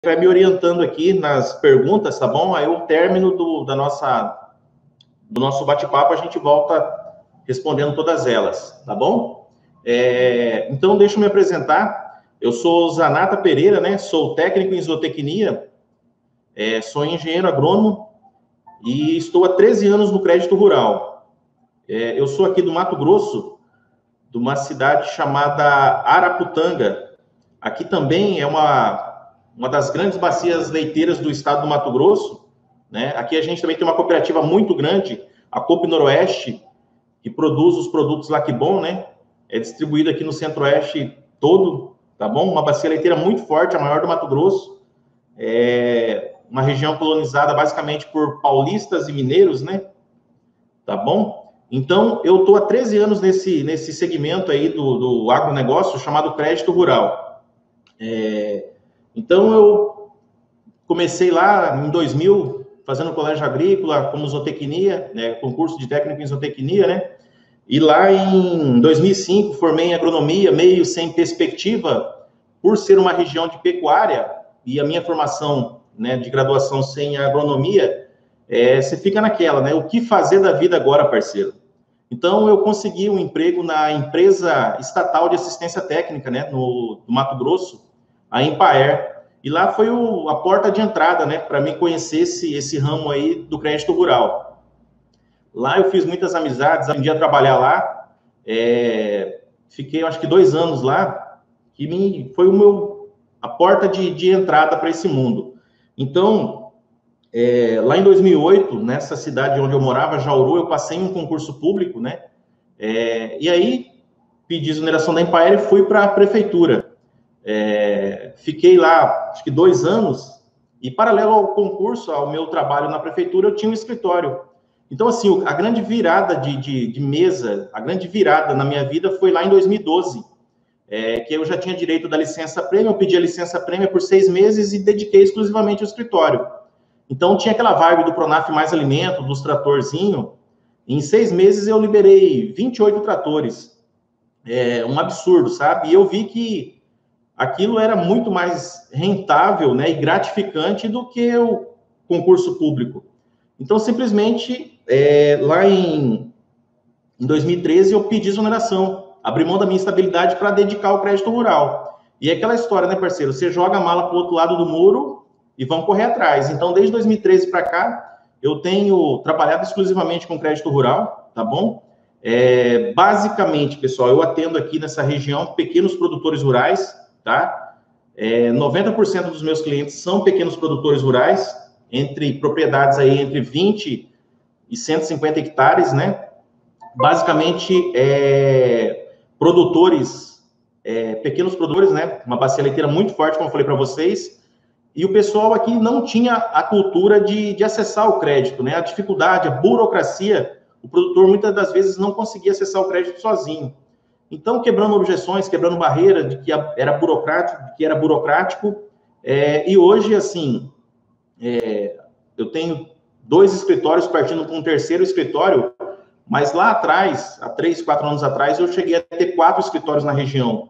vai me orientando aqui nas perguntas, tá bom? Aí, o término do nosso bate-papo, a gente volta respondendo todas elas, tá bom? Então, deixa eu me apresentar. Eu sou Zanata Pereira, né? Sou técnico em zootecnia, sou engenheiro agrônomo e estou há 13 anos no crédito rural. Eu sou aqui do Mato Grosso, de uma cidade chamada Araputanga. Aqui também é uma das grandes bacias leiteiras do estado do Mato Grosso, né? Aqui a gente também tem uma cooperativa muito grande, a Coop Noroeste, que produz os produtos Lacbon, né? É distribuído aqui no Centro-Oeste todo, tá bom? Uma bacia leiteira muito forte, a maior do Mato Grosso. Uma região colonizada basicamente por paulistas e mineiros, né? Tá bom? Então, eu estou há 13 anos nesse segmento aí do agronegócio chamado crédito rural. Então, eu comecei lá em 2000, fazendo colégio agrícola, como zootecnia, né, concurso de técnico em zootecnia, né? E lá em 2005, formei em agronomia, meio sem perspectiva, por ser uma região de pecuária, e a minha formação, né, de graduação sem agronomia, você fica naquela, né? O que fazer da vida agora, parceiro? Então, eu consegui um emprego na empresa estatal de assistência técnica, né, no Mato Grosso, a Empaer. E lá foi a porta de entrada, né, para mim conhecer esse ramo aí do crédito rural. Lá eu fiz muitas amizades, aprendi a trabalhar lá, fiquei, acho que 2 anos lá, que foi a porta de entrada para esse mundo. Então, lá em 2008, nessa cidade onde eu morava, Jauru, eu passei em um concurso público, né, e aí pedi exoneração da Empaer e fui para a prefeitura. Fiquei lá, acho que 2 anos, e paralelo ao concurso, ao meu trabalho na prefeitura, eu tinha um escritório. Então, assim, a grande virada de mesa, a grande virada na minha vida foi lá em 2012, que eu já tinha direito da licença-prêmio, eu pedi a licença-prêmio por 6 meses e dediquei exclusivamente ao escritório. Então, tinha aquela vibe do Pronaf Mais Alimento, dos tratorzinhos. Em 6 meses, eu liberei 28 tratores. Um absurdo, sabe? E eu vi que aquilo era muito mais rentável, né, e gratificante do que o concurso público. Então, simplesmente, lá em 2013, eu pedi exoneração, abri mão da minha estabilidade para dedicar ao crédito rural. E é aquela história, né, parceiro? Você joga a mala para o outro lado do muro e vão correr atrás. Então, desde 2013 para cá, eu tenho trabalhado exclusivamente com crédito rural, tá bom? Basicamente, pessoal, eu atendo aqui nessa região pequenos produtores rurais, tá? 90% dos meus clientes são pequenos produtores rurais, entre propriedades aí entre 20 e 150 hectares, né? Basicamente, pequenos produtores, né? Uma bacia leiteira muito forte, como eu falei para vocês. E o pessoal aqui não tinha a cultura de acessar o crédito, né? A dificuldade, a burocracia, o produtor muitas das vezes não conseguia acessar o crédito sozinho. Então, quebrando objeções, quebrando barreira de que era burocrático, e hoje, assim, eu tenho 2 escritórios partindo para um terceiro escritório, mas lá atrás, há 3, 4 anos atrás, eu cheguei a ter 4 escritórios na região.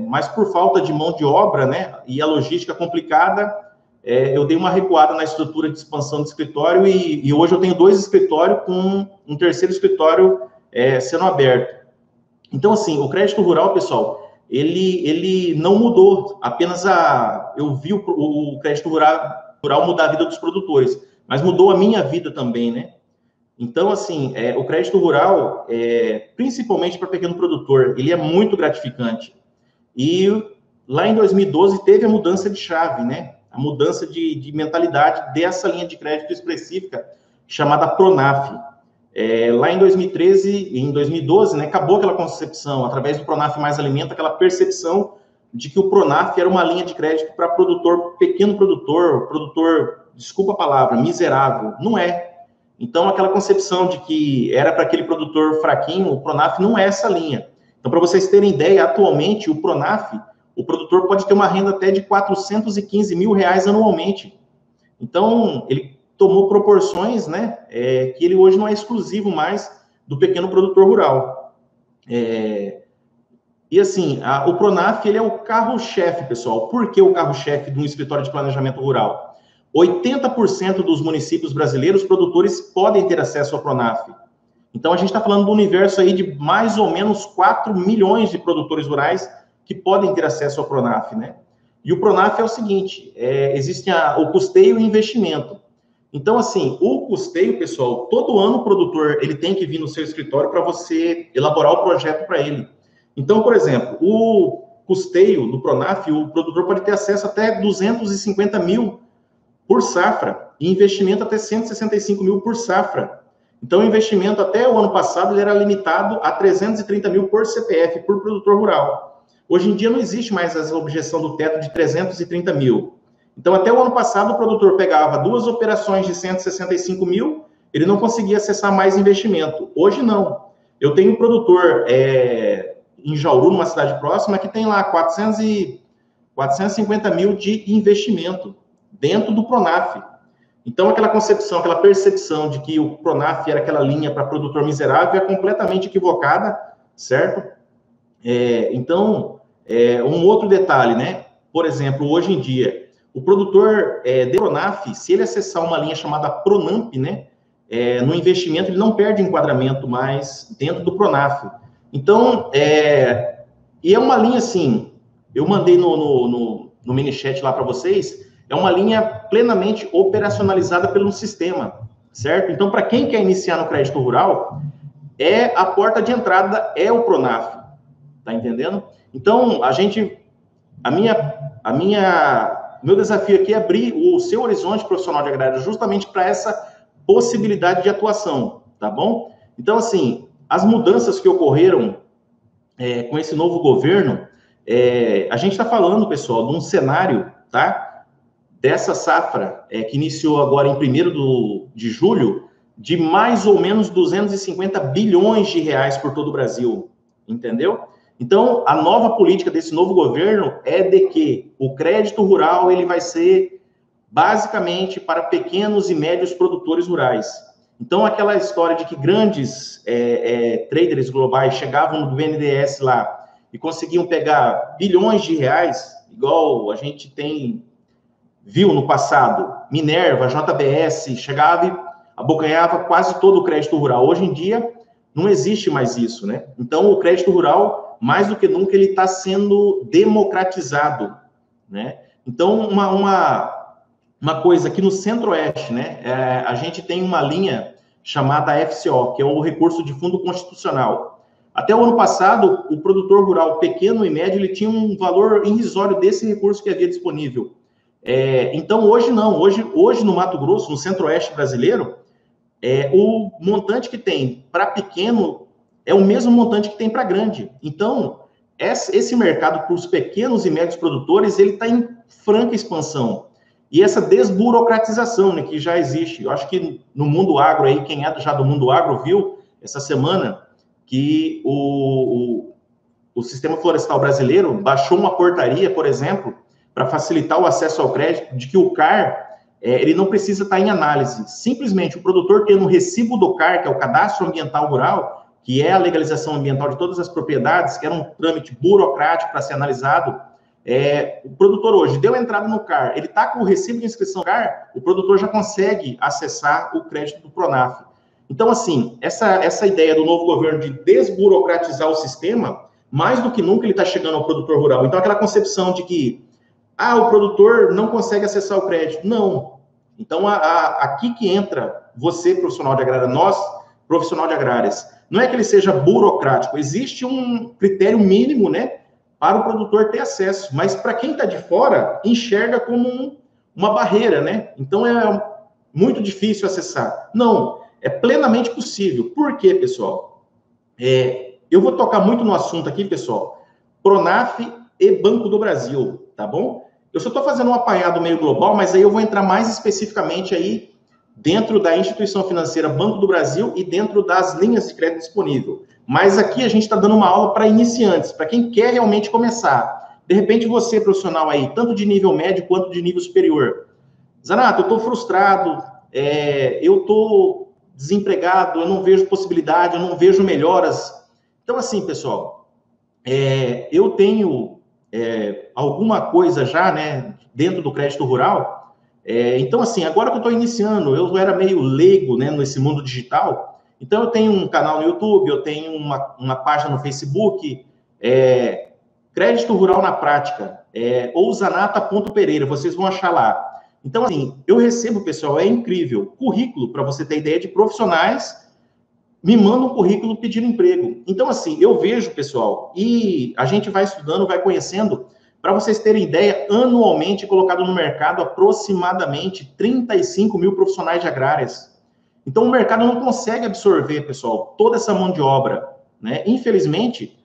Mas por falta de mão de obra, né, e a logística complicada, eu dei uma recuada na estrutura de expansão do escritório e hoje eu tenho 2 escritórios com um terceiro escritório sendo aberto. Então, assim, o crédito rural, pessoal, ele não mudou, apenas eu vi o crédito rural mudar a vida dos produtores, mas mudou a minha vida também, né? Então, assim, o crédito rural, principalmente para pequeno produtor, ele é muito gratificante. E lá em 2012 teve a mudança de chave, né? A mudança de mentalidade dessa linha de crédito específica, chamada Pronaf. Lá em 2013, em 2012, né, acabou aquela concepção, através do Pronaf Mais Alimento, aquela percepção de que o Pronaf era uma linha de crédito para pequeno produtor, desculpa a palavra, miserável. Não é. Então, aquela concepção de que era para aquele produtor fraquinho, o Pronaf não é essa linha. Então, para vocês terem ideia, atualmente, o Pronaf, o produtor pode ter uma renda até de R$415 mil anualmente. Então, ele tomou proporções, né, que ele hoje não é exclusivo mais do pequeno produtor rural. E assim, o Pronaf, ele é o carro-chefe, pessoal. Por que o carro-chefe de um escritório de planejamento rural? 80% dos municípios brasileiros produtores podem ter acesso ao Pronaf. Então, a gente está falando do universo aí de mais ou menos 4 milhões de produtores rurais que podem ter acesso ao Pronaf, né? E o Pronaf é o seguinte, existe o custeio e o investimento. Então, assim, o custeio, pessoal, todo ano o produtor ele tem que vir no seu escritório para você elaborar o projeto para ele. Então, por exemplo, o custeio do Pronaf, o produtor pode ter acesso até 250 mil por safra, e investimento até 165 mil por safra. Então, o investimento até o ano passado ele era limitado a 330 mil por CPF, por produtor rural. Hoje em dia não existe mais essa objeção do teto de 330 mil. Então, até o ano passado, o produtor pegava 2 operações de 165 mil, ele não conseguia acessar mais investimento. Hoje, não. Eu tenho um produtor em Jauru, numa cidade próxima, que tem lá 450 mil de investimento dentro do Pronaf. Então, aquela concepção, aquela percepção de que o Pronaf era aquela linha para produtor miserável é completamente equivocada, certo? Então, um outro detalhe, né? Por exemplo, hoje em dia, o produtor de Pronaf, se ele acessar uma linha chamada Pronamp, né? No investimento, ele não perde enquadramento mais dentro do Pronaf. Então, e é uma linha assim, eu mandei no mini chat lá para vocês, é uma linha plenamente operacionalizada pelo sistema, certo? Então, para quem quer iniciar no crédito rural, a porta de entrada é o Pronaf, tá entendendo? Então, meu desafio aqui é abrir o seu horizonte profissional de agrário justamente para essa possibilidade de atuação, tá bom? Então, assim, as mudanças que ocorreram com esse novo governo, a gente está falando, pessoal, de um cenário, tá? Dessa safra, que iniciou agora em 1º de julho, de mais ou menos 250 bilhões de reais por todo o Brasil, entendeu? Então, a nova política desse novo governo é de que o crédito rural ele vai ser basicamente para pequenos e médios produtores rurais. Então, aquela história de que grandes traders globais chegavam no BNDES lá e conseguiam pegar bilhões de reais, igual a gente viu no passado, Minerva, JBS, chegava e abocanhava quase todo o crédito rural. Hoje em dia, não existe mais isso, né? Então, o crédito rural, mais do que nunca, ele está sendo democratizado, né? Então, uma coisa aqui no Centro-Oeste, né? A gente tem uma linha chamada FCO, que é o Recurso de Fundo Constitucional. Até o ano passado, o produtor rural pequeno e médio, ele tinha um valor irrisório desse recurso que havia disponível. Então, hoje não. Hoje no Mato Grosso, no Centro-Oeste brasileiro, o montante que tem para pequeno é o mesmo montante que tem para grande. Então, esse mercado para os pequenos e médios produtores, ele está em franca expansão. E essa desburocratização, né, que já existe. Eu acho que no mundo agro, aí, quem é já do mundo agro viu essa semana que o Sistema Florestal Brasileiro baixou uma portaria, por exemplo, para facilitar o acesso ao crédito, de que o CAR, ele não precisa estar em análise. Simplesmente, o produtor tendo um recibo do CAR, que é o Cadastro Ambiental Rural, que é a legalização ambiental de todas as propriedades, que era um trâmite burocrático para ser analisado, o produtor hoje deu entrada no CAR, ele está com o recibo de inscrição no CAR, o produtor já consegue acessar o crédito do Pronaf. Então, assim, essa ideia do novo governo de desburocratizar o sistema, mais do que nunca ele está chegando ao produtor rural. Então, aquela concepção de que o produtor não consegue acessar o crédito. Não. Então, aqui que entra você, profissional de agrária, nós, profissional de agrárias. Não é que ele seja burocrático, existe um critério mínimo, né, para o produtor ter acesso, mas para quem está de fora, enxerga como uma barreira, né? Então, é muito difícil acessar. Não, é plenamente possível. Por quê, pessoal? Eu vou tocar muito no assunto aqui, pessoal, Pronaf e Banco do Brasil, tá bom? Eu só estou fazendo um apanhado meio global, mas aí eu vou entrar mais especificamente aí dentro da instituição financeira Banco do Brasil e dentro das linhas de crédito disponível. Mas aqui a gente está dando uma aula para iniciantes, para quem quer realmente começar. De repente você, profissional aí, tanto de nível médio quanto de nível superior. Zanato, eu estou frustrado, eu estou desempregado, eu não vejo possibilidade, eu não vejo melhoras. Então, assim, pessoal, eu tenho alguma coisa já, né, dentro do crédito rural. Então, assim, agora que eu estou iniciando, eu era meio leigo, né, nesse mundo digital. Então, eu tenho um canal no YouTube, eu tenho uma página no Facebook, Crédito Rural na Prática, ou zanata.pereira, vocês vão achar lá. Então, assim, eu recebo, pessoal, é incrível, currículo, para você ter ideia, de profissionais me mandam um currículo pedindo emprego. Então, assim, eu vejo, pessoal, e a gente vai estudando, vai conhecendo, para vocês terem ideia, anualmente colocado no mercado aproximadamente 35 mil profissionais de agrárias. Então, o mercado não consegue absorver, pessoal, toda essa mão de obra, né? Infelizmente,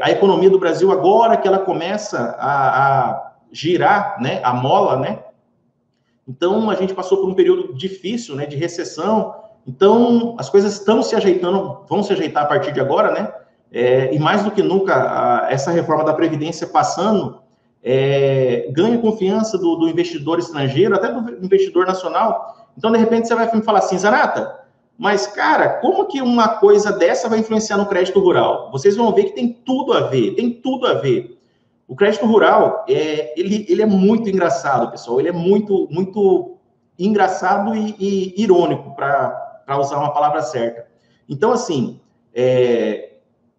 a economia do Brasil, agora que ela começa a girar, né, a mola, né? Então, a gente passou por um período difícil, né, de recessão. Então, as coisas estão se ajeitando, vão se ajeitar a partir de agora, né? E mais do que nunca, essa reforma da Previdência passando, ganha confiança do investidor estrangeiro, até do investidor nacional. Então, de repente, você vai me falar assim, Zanata, mas, cara, como que uma coisa dessa vai influenciar no crédito rural? Vocês vão ver que tem tudo a ver, tem tudo a ver. O crédito rural, ele é muito engraçado, pessoal. Ele é muito, muito engraçado e irônico, para usar uma palavra certa. Então, assim,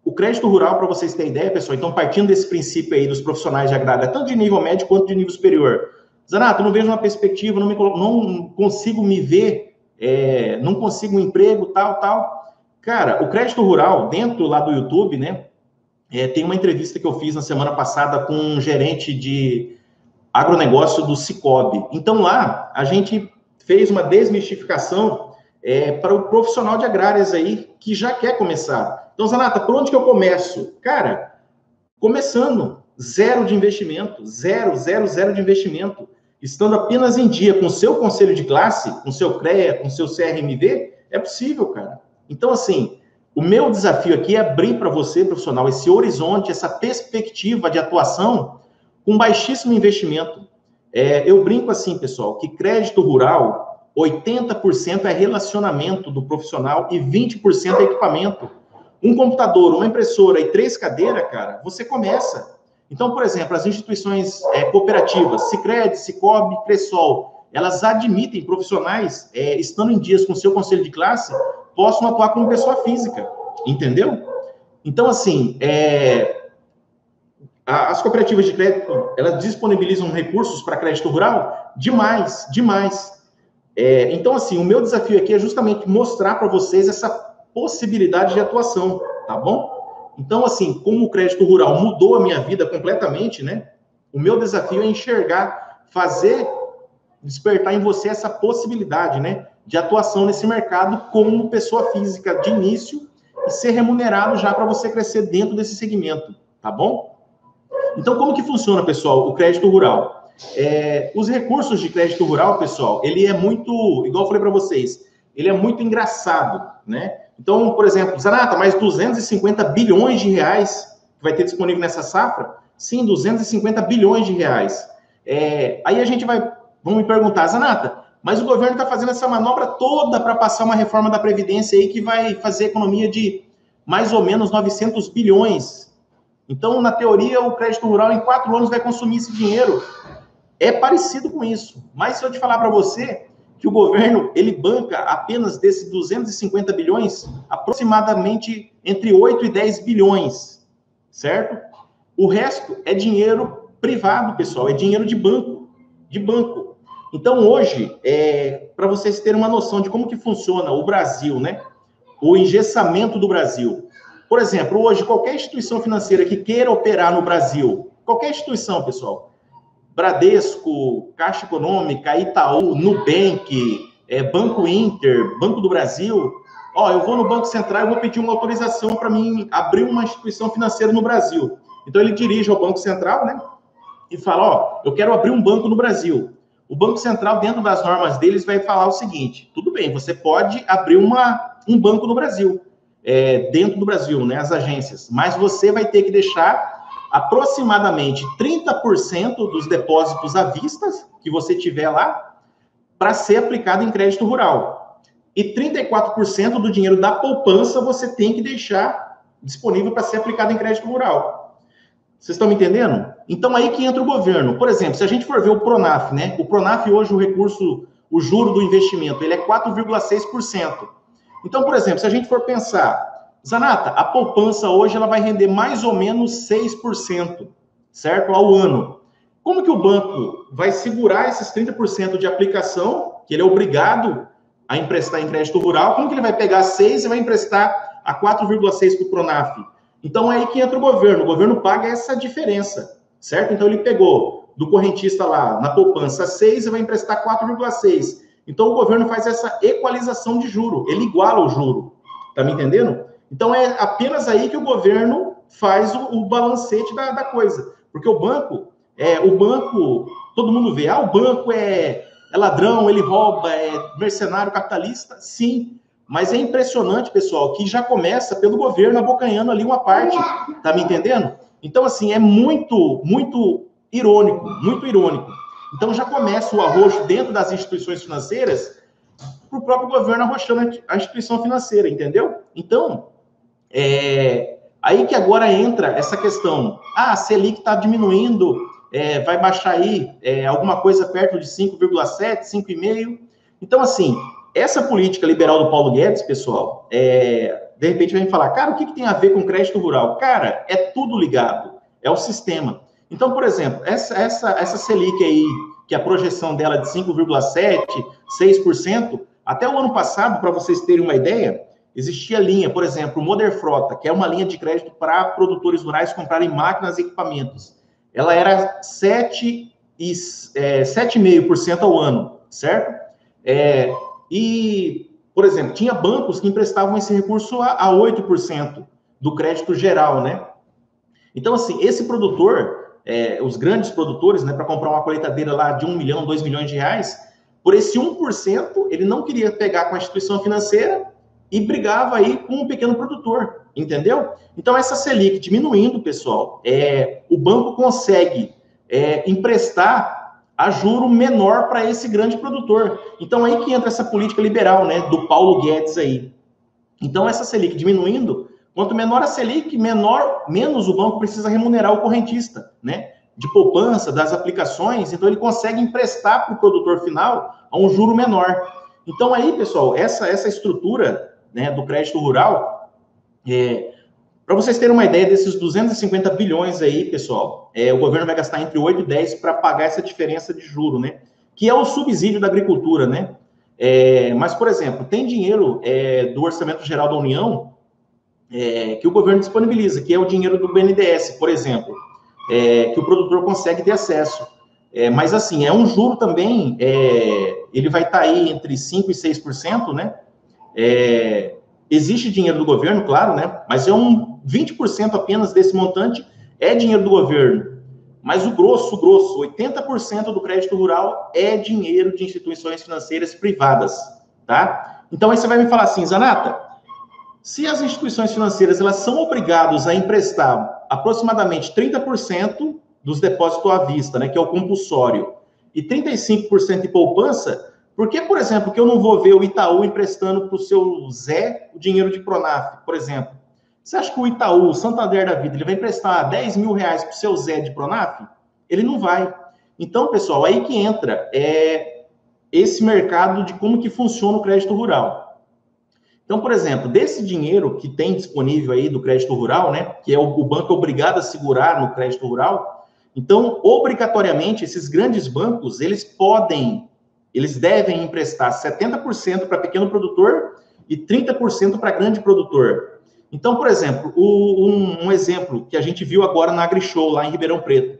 o crédito rural, para vocês terem ideia, pessoal, então, partindo desse princípio aí dos profissionais de agrária, tanto de nível médio quanto de nível superior, Zanato, eu não vejo uma perspectiva, não consigo me ver, não consigo um emprego, tal. Cara, o crédito rural, dentro lá do YouTube, né, tem uma entrevista que eu fiz na semana passada com um gerente de agronegócio do Cicobi. Então, lá, a gente fez uma desmistificação para o profissional de agrárias aí, que já quer começar. Então, Zanata, por onde que eu começo? Cara, começando, zero de investimento, zero de investimento, estando apenas em dia com o seu conselho de classe, com o seu CREA, com o seu CRMV, é possível, cara. Então, assim, o meu desafio aqui é abrir para você, profissional, esse horizonte, essa perspectiva de atuação com baixíssimo investimento. Eu brinco assim, pessoal, que crédito rural, 80% é relacionamento do profissional e 20% é equipamento. Um computador, uma impressora e 3 cadeiras, cara, você começa. Então, por exemplo, as instituições cooperativas, Sicredi, Cicobi, Cressol, elas admitem profissionais, estando em dias com seu conselho de classe, possam atuar como pessoa física, entendeu? Então, assim, as cooperativas de crédito, elas disponibilizam recursos para crédito rural? Demais. Então, assim, o meu desafio aqui é justamente mostrar para vocês essa possibilidade de atuação, tá bom? Então, assim, como o crédito rural mudou a minha vida completamente, né? O meu desafio é enxergar, fazer despertar em você essa possibilidade, né, de atuação nesse mercado como pessoa física de início e ser remunerado já para você crescer dentro desse segmento, tá bom? Então, como que funciona, pessoal, o crédito rural? Os recursos de crédito rural, pessoal, ele é muito, igual eu falei para vocês, ele é muito engraçado, né? Então, por exemplo, Zanata, mais 250 bilhões de reais que vai ter disponível nessa safra? Sim, 250 bilhões de reais. Aí a gente vão me perguntar, Zanata, mas o governo está fazendo essa manobra toda para passar uma reforma da Previdência aí que vai fazer economia de mais ou menos 900 bilhões. Então, na teoria, o crédito rural em 4 anos vai consumir esse dinheiro. É parecido com isso. Mas se eu te falar para você que o governo, ele banca apenas desses 250 bilhões, aproximadamente entre 8 e 10 bilhões, certo? O resto é dinheiro privado, pessoal, é dinheiro de banco. Então, hoje, para vocês terem uma noção de como que funciona o Brasil, né? O engessamento do Brasil. Por exemplo, hoje, qualquer instituição financeira que queira operar no Brasil, qualquer instituição, pessoal, Bradesco, Caixa Econômica, Itaú, Nubank, Banco Inter, Banco do Brasil, eu vou no Banco Central e vou pedir uma autorização para mim abrir uma instituição financeira no Brasil. Então, ele dirige ao Banco Central, né? E fala, eu quero abrir um banco no Brasil. O Banco Central, dentro das normas deles, vai falar o seguinte, tudo bem, você pode abrir um banco no Brasil, dentro do Brasil, né, as agências, mas você vai ter que deixar aproximadamente 30% dos depósitos à vista que você tiver lá para ser aplicado em crédito rural. E 34% do dinheiro da poupança você tem que deixar disponível para ser aplicado em crédito rural. Vocês estão me entendendo? Então, aí que entra o governo. Por exemplo, se a gente for ver o Pronaf, né? O Pronaf hoje, o juro do investimento, ele é 4,6%. Então, por exemplo, se a gente for pensar, Zanata, a poupança hoje ela vai render mais ou menos 6%, certo? Ao ano. Como que o banco vai segurar esses 30% de aplicação, que ele é obrigado a emprestar em crédito rural? Como que ele vai pegar 6 e vai emprestar a 4,6 para o Pronaf? Então, é aí que entra o governo paga essa diferença, certo? Então, ele pegou do correntista lá, na poupança 6 e vai emprestar 4,6. Então, o governo faz essa equalização de juro, ele iguala o juro, tá me entendendo? Então, é apenas aí que o governo faz o balancete da coisa, porque o banco, todo mundo vê, o banco é ladrão, ele rouba, é mercenário capitalista, sim, mas é impressionante, pessoal, que já começa pelo governo abocanhando ali uma parte, tá me entendendo? Então, assim, é muito, muito irônico, muito irônico. Então, já começa o arroxo dentro das instituições financeiras para o próprio governo arrochando a instituição financeira, entendeu? Então, aí que agora entra essa questão. A Selic está diminuindo, vai baixar aí alguma coisa perto de 5,7, 5,5. Então, assim, essa política liberal do Paulo Guedes, pessoal, de repente vai me falar, cara, o que tem a ver com crédito rural? Cara, é tudo ligado, é o sistema. Então, por exemplo, essa Selic aí, que a projeção dela é de 5,7%, 6%, até o ano passado, para vocês terem uma ideia, existia linha, por exemplo, o Moderfrota, que é uma linha de crédito para produtores rurais comprarem máquinas e equipamentos. Ela era 7,5% ao ano, certo? E, por exemplo, tinha bancos que emprestavam esse recurso a 8% do crédito geral, né? Então, assim, esse produtor, os grandes produtores, né, para comprar uma colheitadeira lá de 1 milhão, 2 milhões de reais, por esse 1%, ele não queria pegar com a instituição financeira e brigava aí com o pequeno produtor, entendeu? Então, essa Selic diminuindo, pessoal, o banco consegue emprestar a juro menor para esse grande produtor. Então, aí que entra essa política liberal, né, do Paulo Guedes aí. Então, essa Selic diminuindo, quanto menor a Selic, menos o banco precisa remunerar o correntista, né? De poupança, das aplicações, então ele consegue emprestar para o produtor final a um juro menor. Então aí, pessoal, essa estrutura, né, do crédito rural, para vocês terem uma ideia desses 250 bilhões aí, pessoal, o governo vai gastar entre 8 e 10 para pagar essa diferença de juro, né? Que é o subsídio da agricultura, né? Mas, por exemplo, tem dinheiro do Orçamento Geral da União que o governo disponibiliza, que é o dinheiro do BNDES, por exemplo, que o produtor consegue ter acesso. Mas, assim, é um juro também, ele vai estar aí entre 5% e 6%, né? Existe dinheiro do governo, claro, né? Mas 20% apenas desse montante é dinheiro do governo. Mas o grosso, 80% do crédito rural é dinheiro de instituições financeiras privadas, tá? Então, aí você vai me falar assim, Zanata, se as instituições financeiras elas são obrigadas a emprestar aproximadamente 30% dos depósitos à vista, né, que é o compulsório, e 35% de poupança, por que, por exemplo, que eu não vou ver o Itaú emprestando para o seu Zé o dinheiro de Pronaf, por exemplo? Você acha que o Itaú, o Santander da vida, ele vai emprestar 10 mil reais para o seu Zé de Pronaf? Ele não vai. Então, pessoal, aí que entra esse mercado de como que funciona o crédito rural. Então, por exemplo, desse dinheiro que tem disponível aí do crédito rural, né, que é o banco obrigado a segurar no crédito rural, então, obrigatoriamente, esses grandes bancos, eles devem emprestar 70% para pequeno produtor e 30% para grande produtor. Então, por exemplo, um exemplo que a gente viu agora na AgriShow, lá em Ribeirão Preto.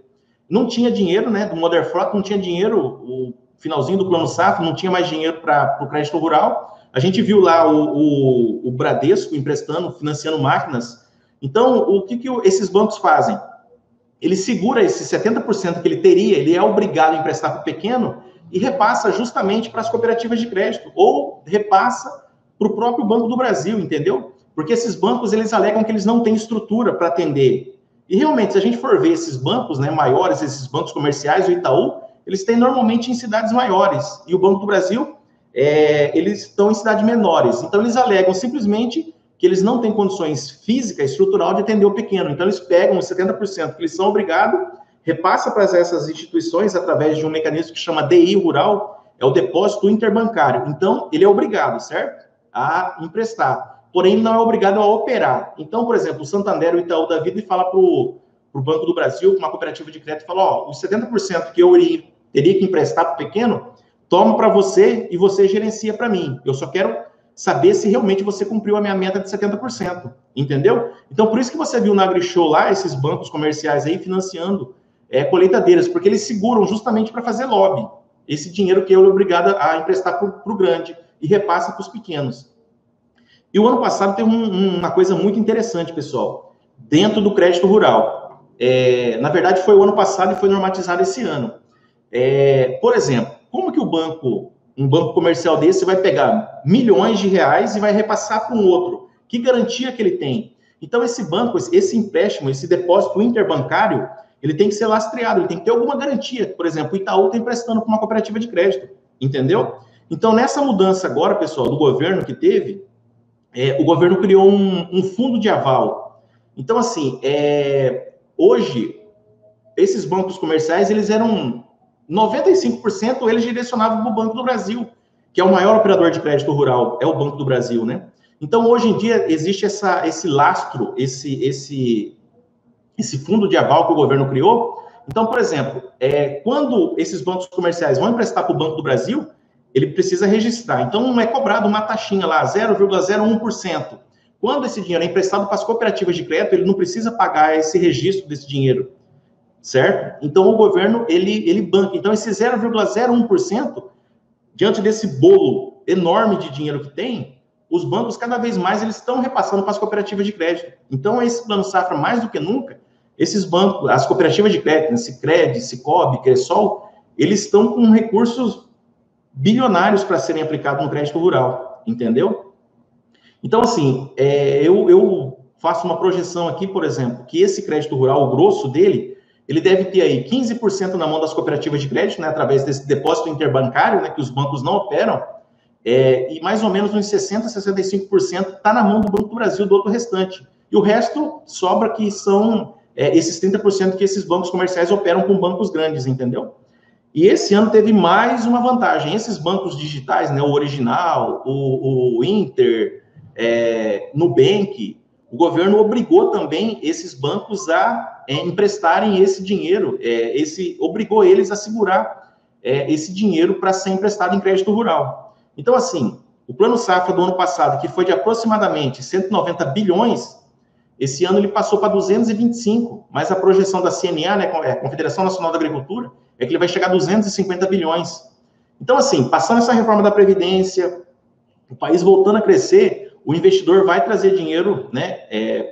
Não tinha dinheiro, né, do Moderfrota, não tinha dinheiro, o finalzinho do Plano Safra, não tinha mais dinheiro para o crédito rural. A gente viu lá o Bradesco emprestando, financiando máquinas. Então, o que esses bancos fazem? Ele segura esse 70% que ele teria, ele é obrigado a emprestar para o pequeno e repassa justamente para as cooperativas de crédito, ou repassa para o próprio Banco do Brasil, entendeu? Porque esses bancos, eles alegam que eles não têm estrutura para atender. E realmente, se a gente for ver esses bancos, né, maiores, esses bancos comerciais, o Itaú, eles têm normalmente em cidades maiores. E o Banco do Brasil, eles estão em cidades menores. Então, eles alegam simplesmente que eles não têm condições físicas, estrutural de atender o pequeno. Então, eles pegam os 70% que eles são obrigados, repassa para essas instituições através de um mecanismo que chama DI Rural, é o depósito interbancário. Então, ele é obrigado, certo? A emprestar. Porém, ele não é obrigado a operar. Então, por exemplo, o Santander, o Itaú da vida, e fala para o Banco do Brasil, uma cooperativa de crédito, fala, ó, os 70% que eu teria que emprestar para o pequeno, toma para você e você gerencia para mim. Eu só quero saber se realmente você cumpriu a minha meta de 70%, entendeu? Então, por isso que você viu na AgriShow lá, esses bancos comerciais aí financiando colheitadeiras, porque eles seguram justamente para fazer lobby. Esse dinheiro que eu é obrigado a emprestar para o grande e repassa para os pequenos. E o ano passado teve uma coisa muito interessante, pessoal, dentro do crédito rural. Na verdade, foi o ano passado e foi normatizado esse ano. Por exemplo, como que um banco comercial desse vai pegar milhões de reais e vai repassar para um outro? Que garantia que ele tem? Então, esse banco, esse empréstimo, esse depósito interbancário, ele tem que ser lastreado, ele tem que ter alguma garantia. Por exemplo, o Itaú está emprestando para uma cooperativa de crédito, entendeu? Então, nessa mudança agora, pessoal, do governo que teve, o governo criou um fundo de aval. Então, assim, hoje, esses bancos comerciais, eles eram 95% eles direcionavam para o Banco do Brasil, que é o maior operador de crédito rural, é o Banco do Brasil, né? Então, hoje em dia, existe esse lastro, esse fundo de aval que o governo criou. Então, por exemplo, quando esses bancos comerciais vão emprestar para o Banco do Brasil, ele precisa registrar. Então, não é cobrado uma taxinha lá, 0,01%. Quando esse dinheiro é emprestado para as cooperativas de crédito, ele não precisa pagar esse registro desse dinheiro, certo? Então, o governo, ele banca. Então, esse 0,01%, diante desse bolo enorme de dinheiro que tem, os bancos, cada vez mais, eles estão repassando para as cooperativas de crédito. Então, esse Plano Safra, mais do que nunca, esses bancos, as cooperativas de crédito, Sicredi, Cicobi, Cressol, eles estão com recursos bilionários para serem aplicados no crédito rural, entendeu? Então, assim, eu faço uma projeção aqui, por exemplo, que esse crédito rural, o grosso dele, ele deve ter aí 15% na mão das cooperativas de crédito, né, através desse depósito interbancário, né, que os bancos não operam, e mais ou menos uns 60%, 65% está na mão do Banco do Brasil, do outro restante. E o resto sobra, que são esses 30% que esses bancos comerciais operam com bancos grandes, entendeu? E esse ano teve mais uma vantagem. Esses bancos digitais, né, o Original, o Inter, Nubank, o governo obrigou também esses bancos a emprestarem esse dinheiro, obrigou eles a segurar esse dinheiro para ser emprestado em crédito rural. Então, assim, o Plano Safra do ano passado, que foi de aproximadamente 190 bilhões, esse ano ele passou para 225, mas a projeção da CNA, né, Confederação Nacional da Agricultura, é que ele vai chegar a 250 bilhões. Então, assim, passando essa reforma da Previdência, o país voltando a crescer, o investidor vai trazer dinheiro, né,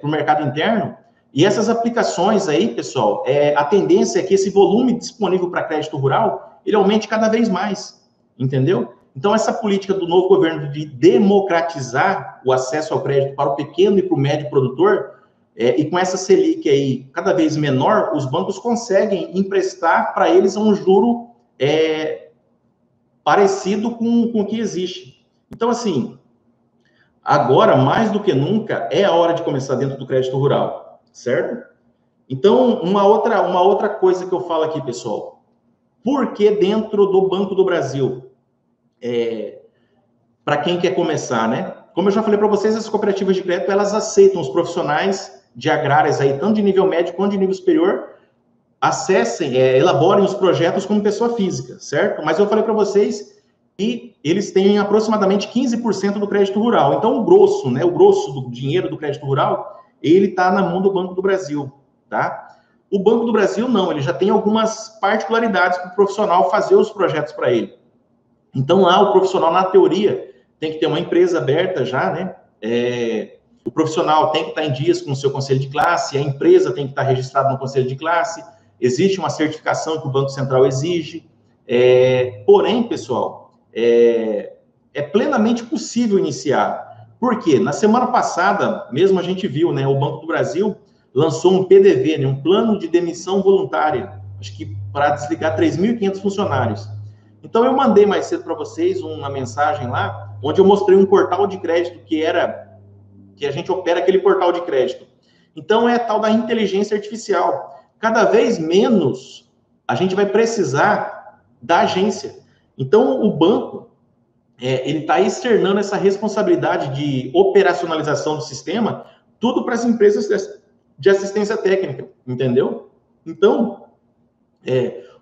para o mercado interno, e essas aplicações aí, pessoal, a tendência é que esse volume disponível para crédito rural, ele aumente cada vez mais, entendeu? Então, essa política do novo governo de democratizar o acesso ao crédito para o pequeno e para o médio produtor, e com essa Selic aí cada vez menor, os bancos conseguem emprestar para eles a um juro parecido com o que existe. Então, assim, agora, mais do que nunca, é a hora de começar dentro do crédito rural, certo? Então, uma outra coisa que eu falo aqui, pessoal, por que dentro do Banco do Brasil? Para quem quer começar, né? Como eu já falei para vocês, as cooperativas de crédito, elas aceitam os profissionais de agrárias aí, tanto de nível médio quanto de nível superior, acessem, elaborem os projetos como pessoa física, certo? Mas eu falei para vocês que eles têm aproximadamente 15% do crédito rural. Então, o grosso, né? O grosso do dinheiro do crédito rural, ele está na mão do Banco do Brasil, tá? O Banco do Brasil, não, ele já tem algumas particularidades para o profissional fazer os projetos para ele. Então, lá, o profissional, na teoria, tem que ter uma empresa aberta já, né? O profissional tem que estar em dias com o seu conselho de classe, a empresa tem que estar registrada no conselho de classe, existe uma certificação que o Banco Central exige. Porém, pessoal, é plenamente possível iniciar. Por quê? Na semana passada, mesmo a gente viu, né? O Banco do Brasil lançou um PDV, né, um plano de demissão voluntária, acho que para desligar 3.500 funcionários. Então, eu mandei mais cedo para vocês uma mensagem lá, onde eu mostrei um portal de crédito que era que a gente opera aquele portal de crédito. Então, é a tal da inteligência artificial. Cada vez menos a gente vai precisar da agência. Então, o banco, ele está externando essa responsabilidade de operacionalização do sistema, tudo para as empresas de assistência técnica, entendeu? Então,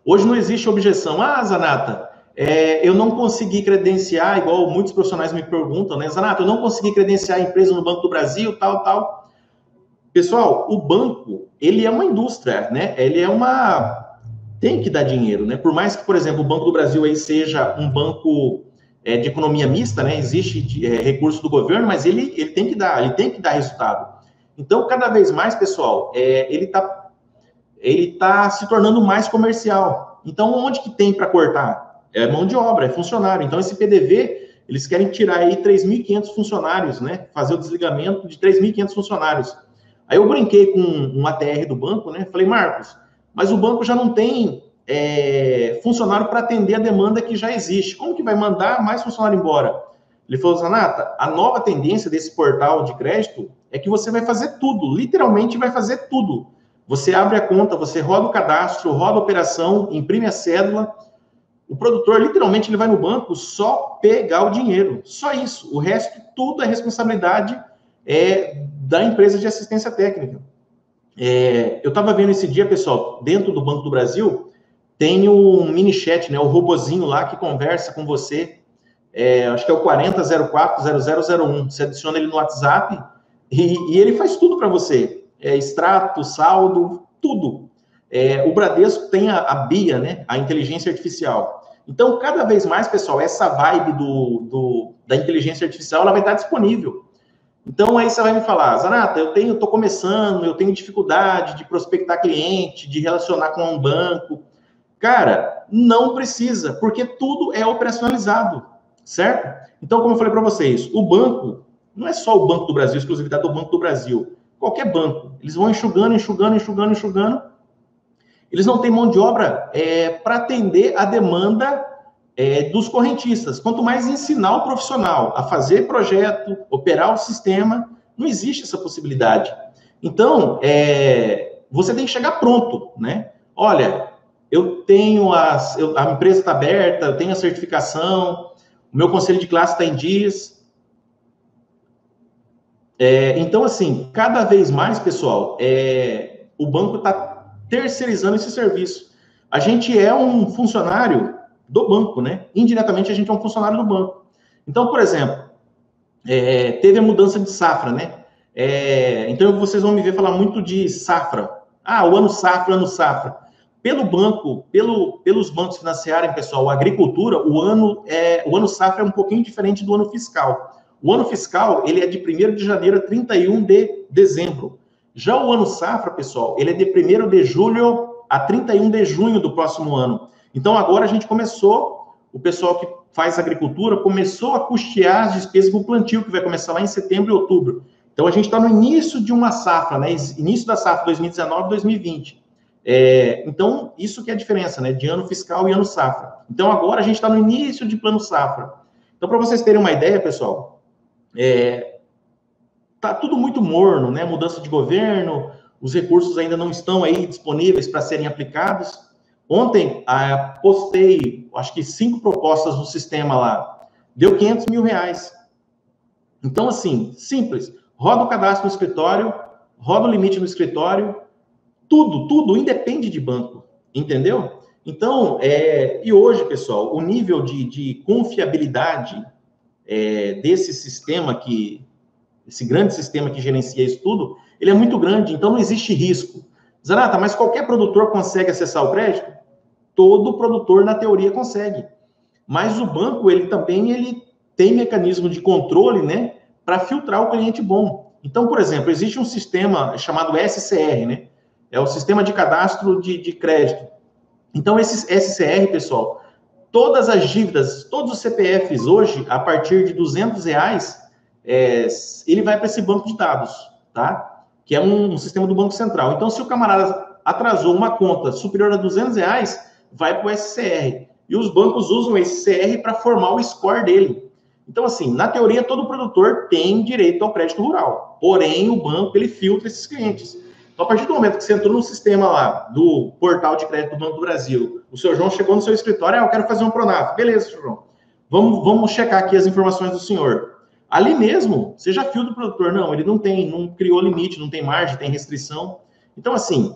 hoje não existe objeção. Ah, Zanata, eu não consegui credenciar, igual muitos profissionais me perguntam, né? Zanata, eu não consegui credenciar a empresa no Banco do Brasil, tal, tal. Pessoal, o banco, ele é uma indústria, né? Ele é tem que dar dinheiro, né? Por mais que, por exemplo, o Banco do Brasil aí seja um banco de economia mista, né? Existe recurso do governo, mas ele tem que dar resultado. Então, cada vez mais, pessoal, ele tá se tornando mais comercial. Então, onde que tem para cortar? É mão de obra, é funcionário. Então, esse PDV, eles querem tirar aí 3.500 funcionários, né? Fazer o desligamento de 3.500 funcionários. Aí eu brinquei com um ATR do banco, né? Falei, Marcos, mas o banco já não tem funcionário para atender a demanda que já existe. Como que vai mandar mais funcionário embora? Ele falou, Zanata, a nova tendência desse portal de crédito é que você vai fazer tudo, literalmente vai fazer tudo. Você abre a conta, você roda o cadastro, roda a operação, imprime a cédula. O produtor, literalmente, ele vai no banco só pegar o dinheiro. Só isso. O resto, tudo é responsabilidade da empresa de assistência técnica. Eu estava vendo esse dia, pessoal, dentro do Banco do Brasil, tem um mini chat, né, o robozinho lá que conversa com você. Acho que é o 40040001. Você adiciona ele no WhatsApp e ele faz tudo para você. Extrato, saldo, tudo. O Bradesco tem a BIA, né, a inteligência artificial. Então, cada vez mais, pessoal, essa vibe da inteligência artificial, ela vai estar disponível. Então, aí você vai me falar, Zanata, eu estou começando, eu tenho dificuldade de prospectar cliente, de relacionar com um banco. Cara, não precisa, porque tudo é operacionalizado, certo? Então, como eu falei para vocês, o banco, não é só o Banco do Brasil, exclusividade do Banco do Brasil. Qualquer banco, eles vão enxugando. Eles não têm mão de obra para atender a demanda dos correntistas. Quanto mais ensinar o profissional a fazer projeto, operar o sistema, não existe essa possibilidade. Então, você tem que chegar pronto, né? Olha, eu tenho a empresa está aberta, eu tenho a certificação, o meu conselho de classe está em dias. Então, assim, cada vez mais, pessoal, o banco está terceirizando esse serviço. A gente é um funcionário do banco, né? Indiretamente, a gente é um funcionário do banco. Então, por exemplo, teve a mudança de safra, né? Então, vocês vão me ver falar muito de safra. O ano safra. Pelo banco, pelos bancos financiarem, pessoal, a agricultura, o ano safra é um pouquinho diferente do ano fiscal. O ano fiscal, ele é de 1º de janeiro a 31 de dezembro. Já o ano safra, pessoal, ele é de 1º de julho a 31 de junho do próximo ano. Então, agora a gente o pessoal que faz agricultura começou a custear as despesas do plantio, que vai começar lá em setembro e outubro. Então, a gente está no início de uma safra, né? Início da safra 2019-2020. Então, isso que é a diferença, né? De ano fiscal e ano safra. Então, agora a gente está no início de plano safra. Então, para vocês terem uma ideia, pessoal, tá tudo muito morno, né? Mudança de governo, os recursos ainda não estão aí disponíveis para serem aplicados. Ontem, postei, acho que 5 propostas no sistema lá. Deu R$500 mil. Então, assim, simples. Roda o cadastro no escritório, roda o limite no escritório, tudo independe de banco, entendeu? Então, e hoje, pessoal, o nível de confiabilidade desse sistema esse grande sistema que gerencia isso tudo, ele é muito grande, então não existe risco. Zanata, mas qualquer produtor consegue acessar o crédito? Todo produtor, na teoria, consegue. Mas o banco, ele tem mecanismo de controle, né, para filtrar o cliente bom. Então, por exemplo, existe um sistema chamado SCR, né? É o Sistema de Cadastro de Crédito. Então, esse SCR, pessoal, todas as dívidas, todos os CPFs hoje, a partir de R$200, ele vai para esse banco de dados, tá? Que é um sistema do Banco Central. Então, se o camarada atrasou uma conta superior a R$200, vai para o SCR. E os bancos usam esse SCR para formar o score dele. Então, assim, na teoria, todo produtor tem direito ao crédito rural. Porém, o banco, ele filtra esses clientes. Então, a partir do momento que você entrou no sistema lá do portal de crédito do Banco do Brasil, o seu João chegou no seu escritório, eu quero fazer um Pronaf. Beleza, seu João. Vamos checar aqui as informações do senhor. Ali mesmo, você já filtra o produtor. Não, ele não criou limite, não tem margem, tem restrição. Então, assim,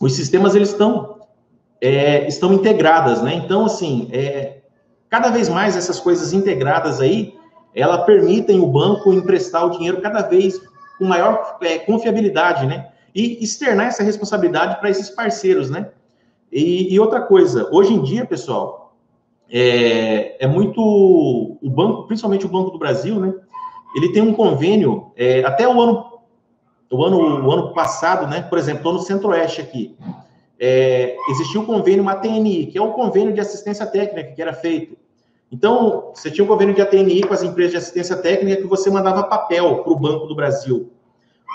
os sistemas, eles estão integradas, né? Então, assim, cada vez mais essas coisas integradas aí, ela permitem o banco emprestar o dinheiro cada vez com maior confiabilidade, né? E externar essa responsabilidade para esses parceiros, né? E outra coisa, hoje em dia, pessoal, muito o banco, principalmente o Banco do Brasil, né? Ele tem um convênio, até o ano passado, né? Por exemplo, estou no Centro-Oeste aqui. Existiu o convênio, uma ATNI, que é o convênio de assistência técnica que era feito. Então, você tinha um convênio de ATNI com as empresas de assistência técnica que você mandava papel para o Banco do Brasil.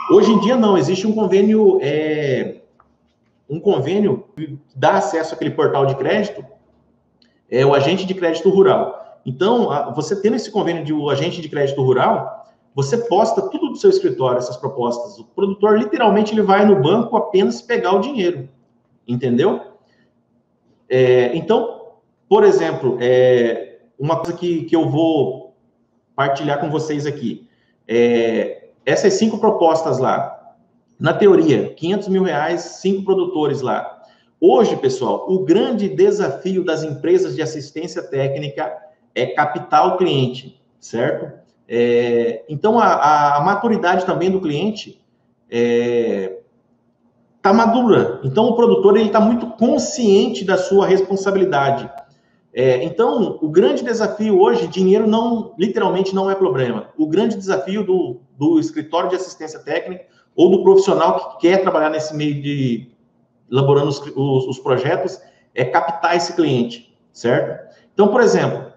Hoje em dia, não. Existe um convênio que dá acesso àquele portal de crédito, o agente de crédito rural. Então, você tendo esse convênio de agente de crédito rural, você posta tudo do seu escritório, essas propostas. O produtor, literalmente, ele vai no banco apenas pegar o dinheiro. Entendeu? Então, por exemplo, uma coisa que eu vou partilhar com vocês aqui. Essas 5 propostas lá, na teoria, R$500 mil, 5 produtores lá. Hoje, pessoal, o grande desafio das empresas de assistência técnica é captar o cliente, certo? Então, a maturidade também do cliente está madura. Então, o produtor está muito consciente da sua responsabilidade. Então, o grande desafio hoje, dinheiro literalmente não é problema. O grande desafio do escritório de assistência técnica ou do profissional que quer trabalhar nesse meio de elaborando os projetos é captar esse cliente, certo? Então, por exemplo,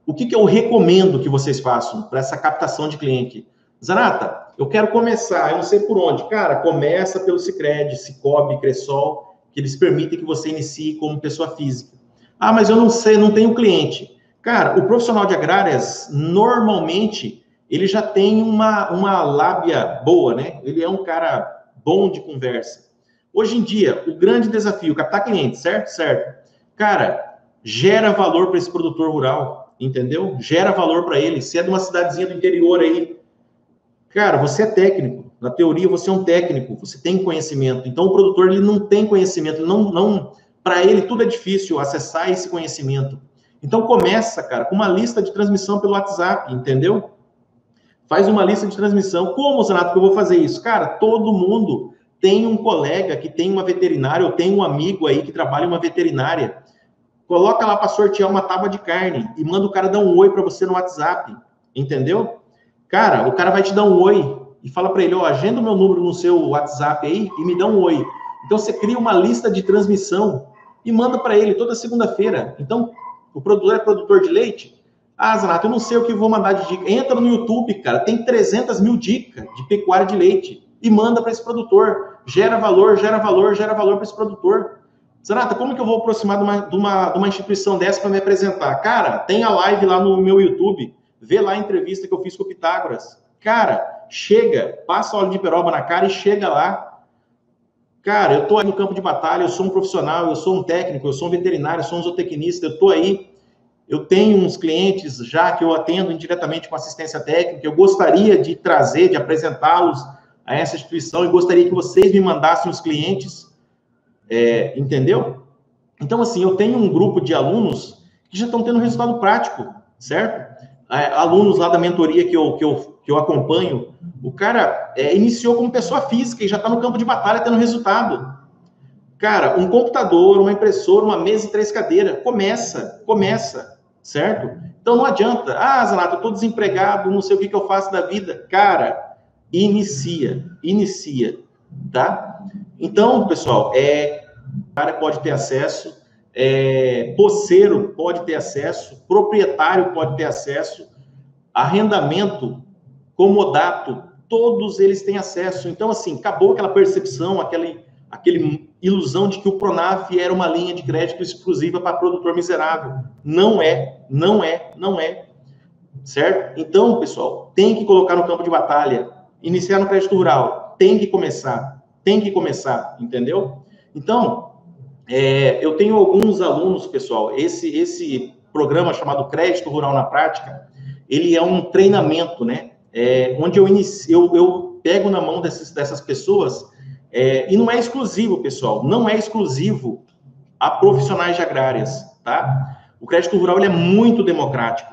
o que eu recomendo que vocês façam para essa captação de cliente? Zanata, eu quero começar, eu não sei por onde. Cara, começa pelo Sicredi, Cicobi, Cressol, que eles permitem que você inicie como pessoa física. Ah, mas eu não sei, não tenho cliente. Cara, o profissional de agrárias, normalmente, ele já tem uma lábia boa, né? Ele é um cara bom de conversa. Hoje em dia, o grande desafio, captar cliente, certo? Certo. Cara, gera valor para esse produtor rural, entendeu? Gera valor para ele. Se é de uma cidadezinha do interior aí, cara, você é técnico. Na teoria, você é um técnico. Você tem conhecimento. Então, o produtor, ele não tem conhecimento. Para ele, tudo é difícil acessar esse conhecimento. Então, começa, cara, com uma lista de transmissão pelo WhatsApp, entendeu? Faz uma lista de transmissão. Como, Zanato, que eu vou fazer isso? Cara, todo mundo tem um colega que tem uma veterinária, ou tem um amigo aí que trabalha em uma veterinária. Coloca lá para sortear uma tábua de carne e manda o cara dar um oi para você no WhatsApp, entendeu? Cara, o cara vai te dar um oi e fala para ele, agenda o meu número no seu WhatsApp aí e me dá um oi. Então, você cria uma lista de transmissão e manda para ele toda segunda-feira. Então, o produtor é produtor de leite? Ah, Zanato, eu não sei o que eu vou mandar de dica. Entra no YouTube, cara, tem 300 mil dicas de pecuária de leite e manda para esse produtor. Gera valor, gera valor, gera valor para esse produtor. Zanato, como que eu vou aproximar de uma instituição dessa para me apresentar? Cara, tem a live lá no meu YouTube. Vê lá a entrevista que eu fiz com o Pitágoras. Cara, chega, passa óleo de peroba na cara e chega lá. Cara, eu tô aí no campo de batalha, eu sou um profissional, eu sou um técnico, eu sou um veterinário, eu sou um zootecnista, eu tô aí. Eu tenho uns clientes já que eu atendo indiretamente com assistência técnica, eu gostaria de trazer, de apresentá-los a essa instituição e gostaria que vocês me mandassem os clientes, entendeu? Então, assim, eu tenho um grupo de alunos que já estão tendo resultado prático, certo? Alunos lá da mentoria que eu acompanho, o cara iniciou como pessoa física e já está no campo de batalha tendo resultado. Cara, um computador, uma impressora, uma mesa e 3 cadeiras, começa, certo? Então não adianta, Zanato, eu estou desempregado, não sei o que eu faço da vida. Cara, inicia, tá? Então, pessoal, o cara pode ter acesso, poceiro pode ter acesso, proprietário pode ter acesso, arrendamento, comodato, todos eles têm acesso. Então, assim, acabou aquela percepção, aquele ilusão de que o Pronaf era uma linha de crédito exclusiva para produtor miserável. Não é. certo? Então, pessoal, tem que colocar no campo de batalha, iniciar no crédito rural, tem que começar, entendeu? Então, eu tenho alguns alunos, pessoal, esse programa chamado Crédito Rural na Prática, ele é um treinamento, né? Onde eu pego na mão dessas pessoas, e não é exclusivo, pessoal, não é exclusivo a profissionais de agrárias, tá? O crédito rural ele é muito democrático.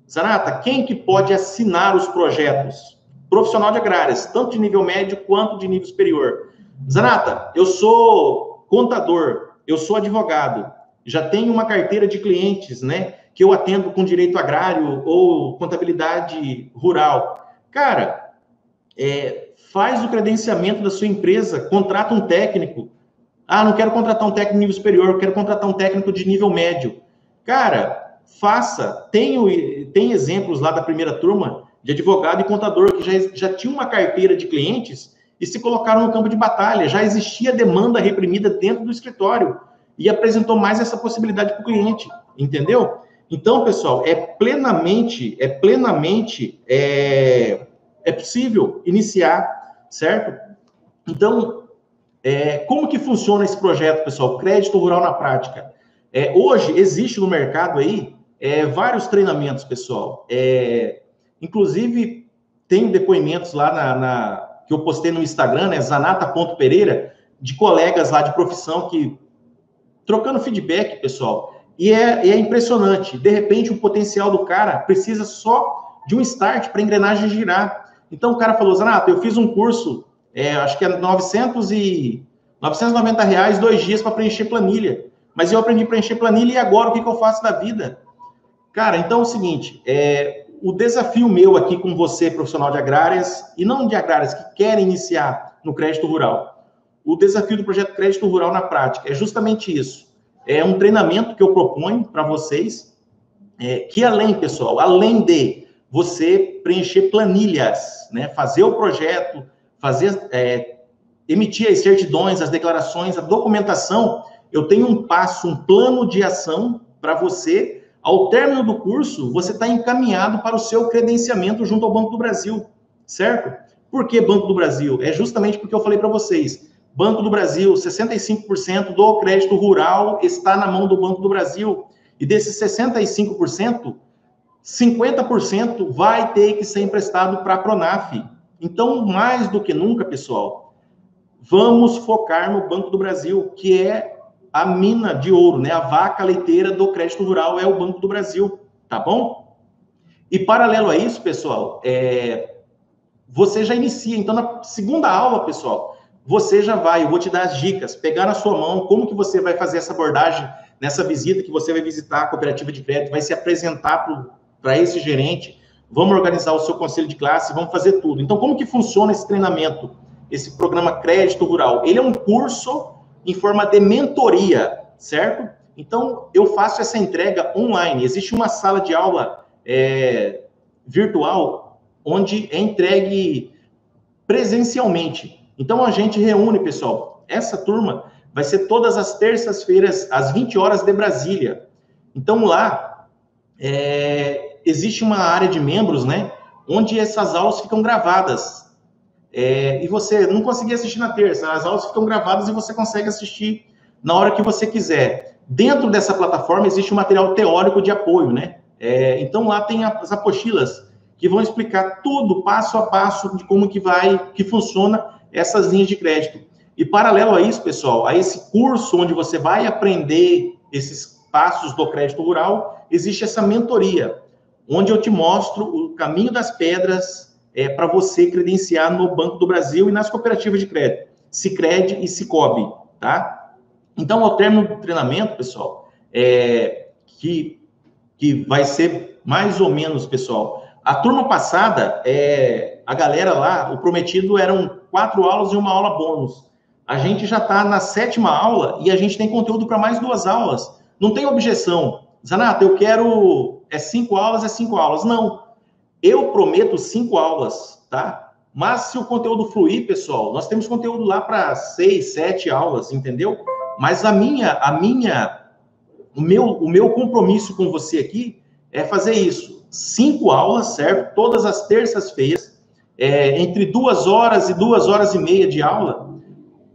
Zanata, quem que pode assinar os projetos? Profissional de agrárias, tanto de nível médio quanto de nível superior. Zanata, eu sou contador, eu sou advogado, já tenho uma carteira de clientes, né, que eu atendo com direito agrário ou contabilidade rural. Cara, faz o credenciamento da sua empresa, contrata um técnico. Ah, não quero contratar um técnico de nível superior, eu quero contratar um técnico de nível médio. Cara, faça. Tem exemplos lá da primeira turma de advogado e contador que já tinha uma carteira de clientes e se colocaram no campo de batalha. Já existia demanda reprimida dentro do escritório e apresentou mais essa possibilidade para o cliente, entendeu? Então, pessoal, é plenamente possível iniciar, certo? Então, como que funciona esse projeto, pessoal? Crédito Rural na Prática. Hoje, existe no mercado aí vários treinamentos, pessoal. Inclusive, tem depoimentos lá que eu postei no Instagram, né, zanata.pereira, de colegas lá de profissão que trocando feedback, pessoal. E é impressionante. De repente, o potencial do cara precisa só de um start para a engrenagem girar. Então, o cara falou, Zanata, eu fiz um curso, acho que é R$990, 2 dias para preencher planilha. Mas eu aprendi a preencher planilha e agora o que eu faço da vida? Cara, então é o seguinte, o desafio meu aqui com você, profissional de agrárias, e não de agrárias que querem iniciar no crédito rural, o desafio do projeto Crédito Rural na Prática é justamente isso. É um treinamento que eu proponho para vocês, que pessoal, além de você preencher planilhas, né, fazer o projeto, emitir as certidões, as declarações, a documentação, eu tenho um plano de ação para você. Ao término do curso, você está encaminhado para o seu credenciamento junto ao Banco do Brasil, certo? Por que Banco do Brasil? É justamente porque eu falei para vocês, Banco do Brasil, 65% do crédito rural está na mão do Banco do Brasil. E desses 65%, 50% vai ter que ser emprestado para a Pronaf. Então, mais do que nunca, pessoal, vamos focar no Banco do Brasil, que é a mina de ouro, né? A vaca leiteira do crédito rural é o Banco do Brasil, tá bom? E paralelo a isso, pessoal, você já inicia. Então, na segunda aula, pessoal, você já vai, eu vou te dar as dicas, pegar na sua mão como que você vai fazer essa abordagem nessa visita que você vai visitar a cooperativa de crédito, vai se apresentar para esse gerente, vamos organizar o seu conselho de classe, vamos fazer tudo. Então, como que funciona esse treinamento, esse programa Crédito Rural? Ele é um curso em forma de mentoria, certo? Então, eu faço essa entrega online. Existe uma sala de aula virtual onde é entregue presencialmente. Então, a gente reúne, pessoal. Essa turma vai ser todas as terças-feiras, às 20 horas de Brasília. Então, lá, existe uma área de membros, né? Onde essas aulas ficam gravadas. E você não conseguir assistir na terça, as aulas ficam gravadas e você consegue assistir na hora que você quiser. Dentro dessa plataforma existe um material teórico de apoio, né? Então lá tem as apostilas que vão explicar tudo, passo a passo, de como que funciona essas linhas de crédito. E paralelo a isso, pessoal, a esse curso onde você vai aprender esses passos do crédito rural, existe essa mentoria, onde eu te mostro o caminho das pedras, para você credenciar no Banco do Brasil e nas cooperativas de crédito, Sicredi e Sicobi, tá? Então, ao término do treinamento, pessoal, que vai ser mais ou menos, pessoal, a turma passada, a galera lá, o prometido eram 4 aulas e uma aula bônus. A gente já está na 7ª aula e a gente tem conteúdo para mais 2 aulas. Não tem objeção. Zanata, eu quero 5 aulas, 5 aulas. Não. Eu prometo 5 aulas, tá? Mas se o conteúdo fluir, pessoal, nós temos conteúdo lá para 6, 7 aulas, entendeu? Mas o meu compromisso com você aqui é fazer isso. 5 aulas, certo? Todas as terças-feiras, entre 2 horas e 2 horas e meia de aula,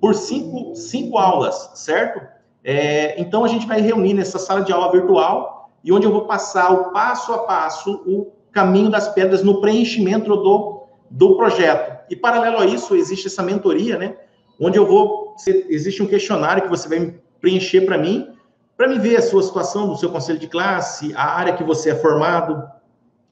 por 5 aulas, certo? Então, a gente vai reunir nessa sala de aula virtual e onde eu vou passar o passo a passo, o caminho das pedras no preenchimento do projeto. E, paralelo a isso, existe essa mentoria, né? Onde existe um questionário que você vai preencher para mim ver a sua situação, do seu conselho de classe, a área que você é formado.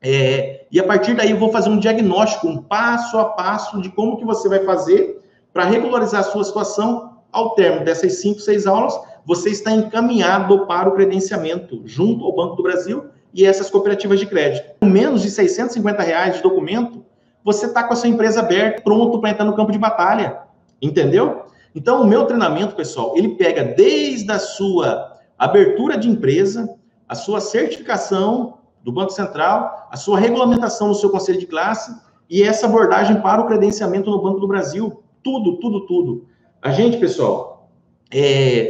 E a partir daí eu vou fazer um diagnóstico, um passo a passo de como que você vai fazer para regularizar a sua situação. Ao término dessas 5, 6 aulas, você está encaminhado para o credenciamento junto ao Banco do Brasil e essas cooperativas de crédito. Com menos de R$650 de documento, você está com a sua empresa aberta, pronto para entrar no campo de batalha. Entendeu? Então, o meu treinamento, pessoal, ele pega desde a sua abertura de empresa, a sua certificação do Banco Central, a sua regulamentação no seu conselho de classe e essa abordagem para o credenciamento no Banco do Brasil. Tudo, tudo, tudo. A gente, pessoal,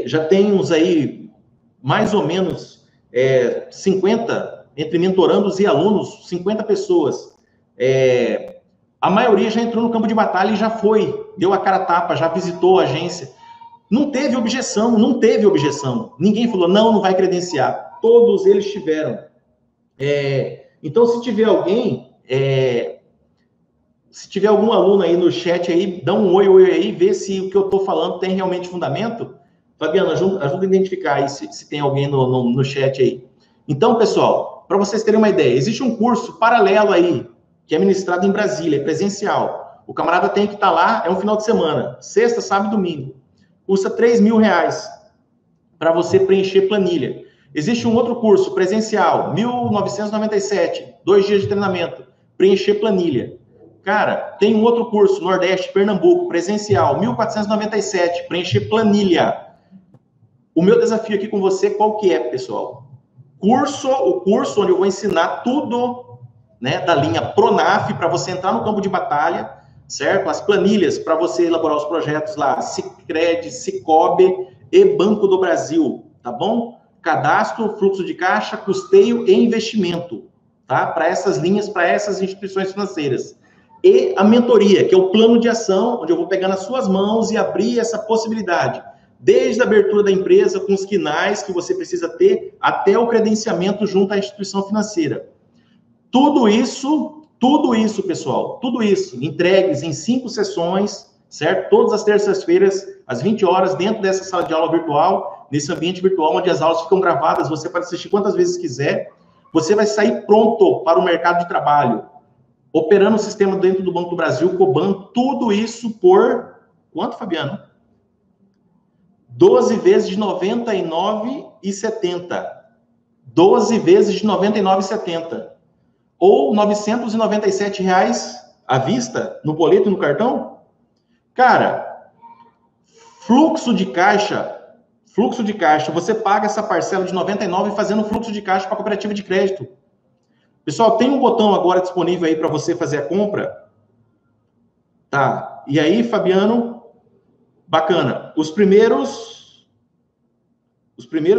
já temos aí mais ou menos 50, entre mentorandos e alunos, 50 pessoas. A maioria já entrou no campo de batalha e já foi, deu a cara a tapa, já visitou a agência. Não teve objeção, não teve objeção. Ninguém falou, não vai credenciar. Todos eles tiveram. Então, se tiver alguém, se tiver algum aluno aí no chat aí, dá um oi aí, vê se o que eu estou falando tem realmente fundamento. Fabiano, ajuda a identificar aí se tem alguém no chat aí. Então, pessoal, para vocês terem uma ideia, existe um curso paralelo aí, que é ministrado em Brasília, é presencial. O camarada tem que estar lá, é um final de semana, sexta, sábado e domingo. Custa R$3.000 para você preencher planilha. Existe um outro curso presencial, 1.997, 2 dias de treinamento, preencher planilha. Cara, tem um outro curso, Nordeste, Pernambuco, presencial, 1.497, preencher planilha. O meu desafio aqui com você, qual que é, pessoal? O curso onde eu vou ensinar tudo, né, da linha Pronaf, para você entrar no campo de batalha, certo? As planilhas para você elaborar os projetos lá, Sicredi, Cicobi e Banco do Brasil, tá bom? Cadastro, fluxo de caixa, custeio e investimento, tá? Para essas linhas, para essas instituições financeiras. E a mentoria, que é o plano de ação, onde eu vou pegar nas suas mãos e abrir essa possibilidade. Desde a abertura da empresa, com os quinais que você precisa ter, até o credenciamento junto à instituição financeira. Tudo isso, pessoal, tudo isso, entregues em 5 sessões, certo? Todas as terças-feiras, às 20 horas, dentro dessa sala de aula virtual, nesse ambiente virtual, onde as aulas ficam gravadas, você pode assistir quantas vezes quiser, você vai sair pronto para o mercado de trabalho, operando o sistema dentro do Banco do Brasil, Coban, tudo isso por, quanto, Fabiano? 12 vezes de R$ 99,70. 12 vezes de R$ 99,70. Ou R$ 997 à vista, no boleto e no cartão? Cara, fluxo de caixa, você paga essa parcela de 99 fazendo fluxo de caixa para a cooperativa de crédito. Pessoal, tem um botão agora disponível aí para você fazer a compra. Tá, e aí, Fabiano, bacana. Os primeiros,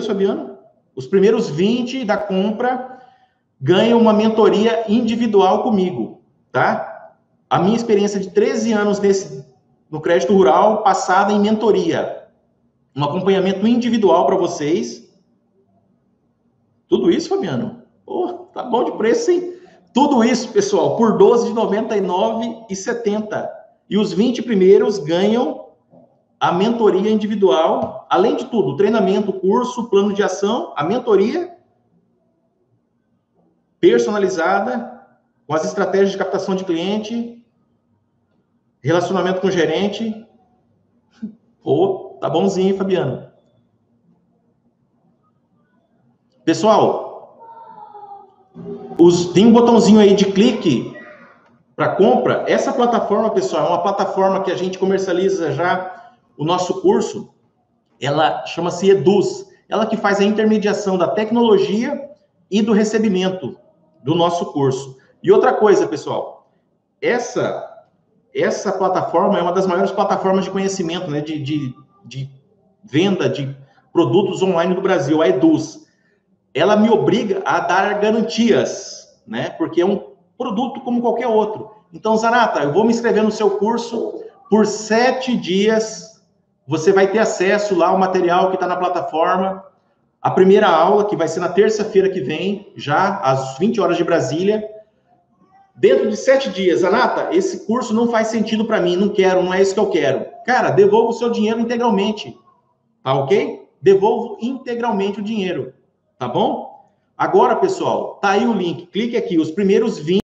Fabiano, os primeiros 20 da compra ganham uma mentoria individual comigo, tá? A minha experiência de 13 anos no crédito rural, passada em mentoria. Um acompanhamento individual para vocês. Tudo isso, Fabiano? Pô, tá bom de preço, hein? Tudo isso, pessoal, por 12 de R$ 99,70. E os 20 primeiros ganham a mentoria individual, além de tudo, o treinamento, o curso, plano de ação, a mentoria personalizada, com as estratégias de captação de cliente, relacionamento com o gerente. Pô, tá bonzinho, hein, Fabiano? Pessoal, tem um botãozinho aí de clique para compra. Essa plataforma, pessoal, é uma plataforma que a gente comercializa já o nosso curso. Ela chama-se Eduz. Ela que faz a intermediação da tecnologia e do recebimento do nosso curso. E outra coisa, pessoal, essa plataforma é uma das maiores plataformas de conhecimento, né, de venda de produtos online do Brasil, a Eduz. ela me obriga a dar garantias, né? Porque é um produto como qualquer outro. Então, Zanata, eu vou me inscrever no seu curso por 7 dias. Você vai ter acesso lá ao material que está na plataforma. A primeira aula, que vai ser na terça-feira que vem, já às 20 horas de Brasília. Dentro de 7 dias, Zanata, esse curso não faz sentido para mim, não quero, não é isso que eu quero. Cara, devolva o seu dinheiro integralmente. Tá ok? Devolvo integralmente o dinheiro. Tá bom? Agora, pessoal, tá aí o link. Clique aqui, os primeiros 20